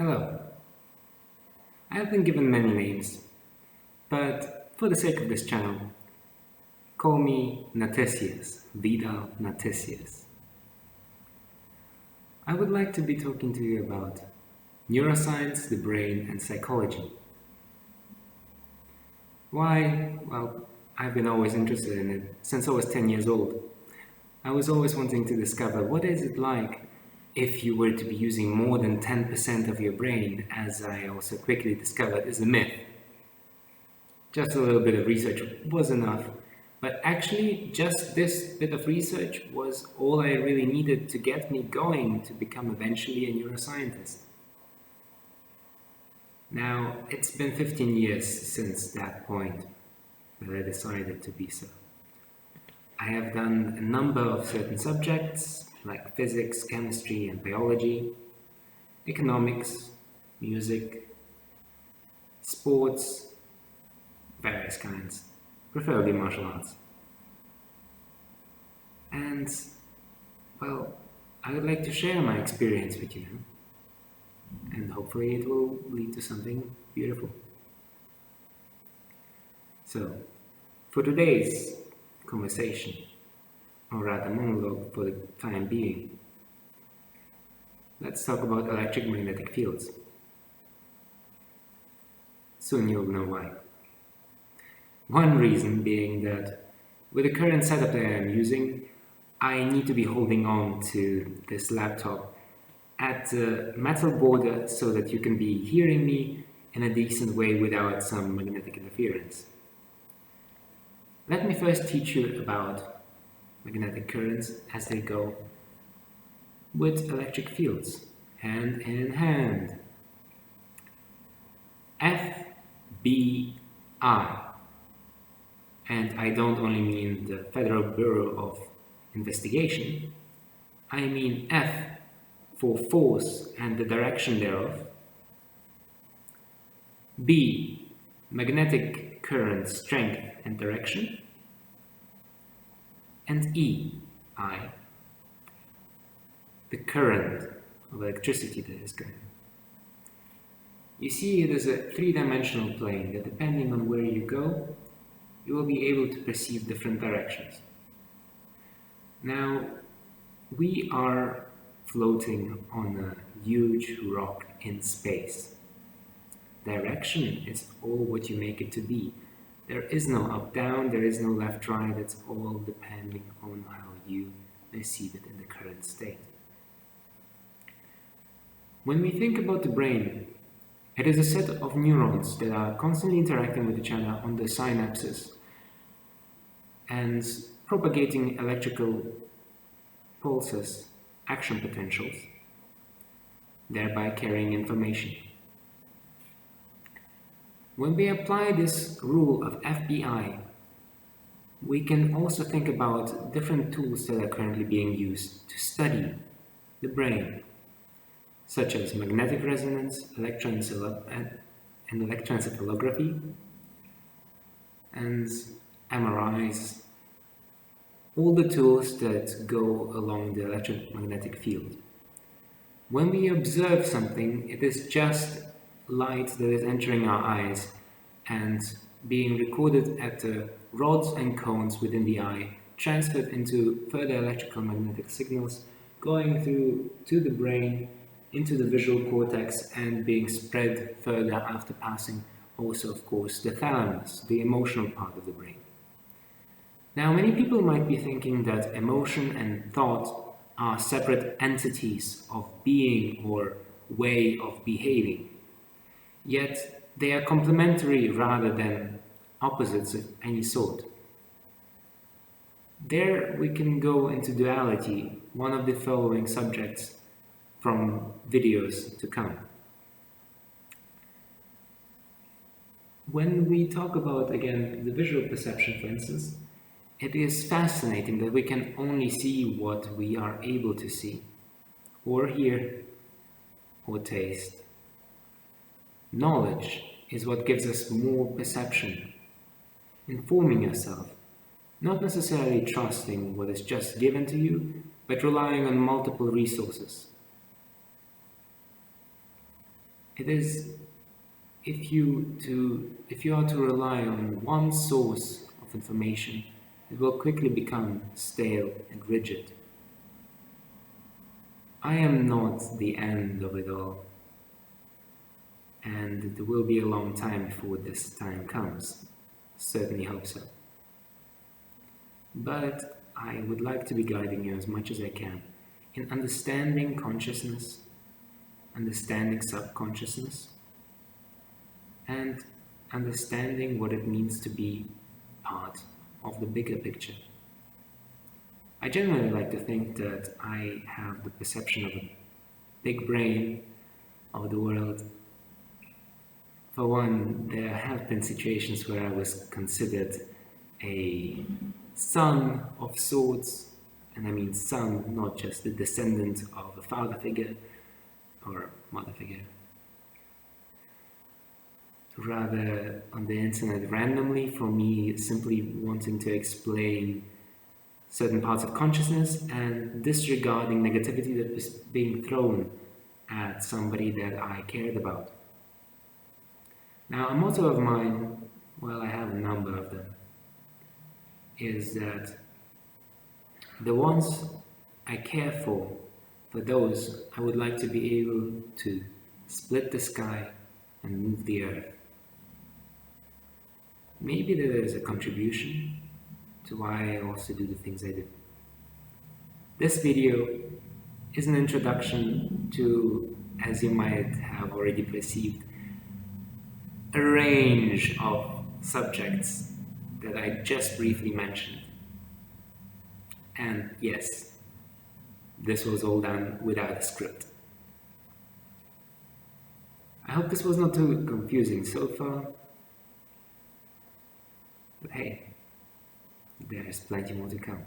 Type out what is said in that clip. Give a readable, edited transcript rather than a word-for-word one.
Hello. I have been given many names, but for the sake of this channel, call me Natesius, Vidal Natesius. I would like to be talking to you about neuroscience, the brain, and psychology. Why? Well, I've been always interested in it since I was 10 years old. I was always wanting to discover what is it like if you were to be using more than 10% of your brain, as I also quickly discovered is a myth. Just a little bit of research was enough, but actually just this bit of research was all I really needed to get me going to become eventually a neuroscientist. Now, it's been 15 years since that point that I decided to be so. I have done a number of certain subjects like physics, chemistry and biology, economics, music, sports, various kinds, preferably martial arts. And, well, I would like to share my experience with you now, and hopefully it will lead to something beautiful. So, for today's conversation, or rather monologue for the time being, let's talk about electromagnetic fields. Soon you'll know why. One reason being that with the current setup that I'm using, I need to be holding on to this laptop at the metal border so that you can be hearing me in a decent way without some magnetic interference. Let me first teach you about magnetic currents as they go with electric fields, hand in hand. FBI. And I don't only mean the Federal Bureau of Investigation, I mean F for force and the direction thereof. B, magnetic current strength and direction. And E, I, the current of electricity that is going. You see, it is a three-dimensional plane that depending on where you go, you will be able to perceive different directions. Now, we are floating on a huge rock in space. Direction is all what you make it to be. There is no up-down, there is no left-right, it's all depending on how you perceive it in the current state. When we think about the brain, it is a set of neurons that are constantly interacting with each other on the synapses and propagating electrical pulses, action potentials, thereby carrying information. When we apply this rule of FBI, we can also think about different tools that are currently being used to study the brain, such as magnetic resonance, electroencephalography, and MRIs, all the tools that go along the electromagnetic field. When we observe something, it is just light that is entering our eyes and being recorded at the rods and cones within the eye, transferred into further electrical magnetic signals, going through to the brain, into the visual cortex, and being spread further after passing also, of course, the thalamus, the emotional part of the brain. Now, many people might be thinking that emotion and thought are separate entities of being or way of behaving. Yet, they are complementary rather than opposites of any sort. There we can go into duality, one of the following subjects from videos to come. When we talk about, again, the visual perception, for instance, it is fascinating that we can only see what we are able to see, or hear, or taste. Knowledge is what gives us more perception, informing yourself, not necessarily trusting what is just given to you, but relying on multiple resources. It is if you are to rely on one source of information, it will quickly become stale and rigid. I am not the end of it all, and it will be a long time before this time comes. Certainly hope so. But I would like to be guiding you as much as I can in understanding consciousness, understanding subconsciousness, and understanding what it means to be part of the bigger picture. I generally like to think that I have the perception of a big brain of the world. For one, there have been situations where I was considered a son of sorts, and I mean son, not just the descendant of a father figure or mother figure. Rather, on the internet, randomly, for me, simply wanting to explain certain parts of consciousness and disregarding negativity that was being thrown at somebody that I cared about. Now, a motto of mine, well, I have a number of them, is that the ones I care for those I would like to be able to split the sky and move the earth. Maybe there is a contribution to why I also do the things I do. This video is an introduction to, as you might have already perceived, a range of subjects that I just briefly mentioned. And yes, this was all done without a script. I hope this was not too confusing so far. But hey, there's plenty more to come.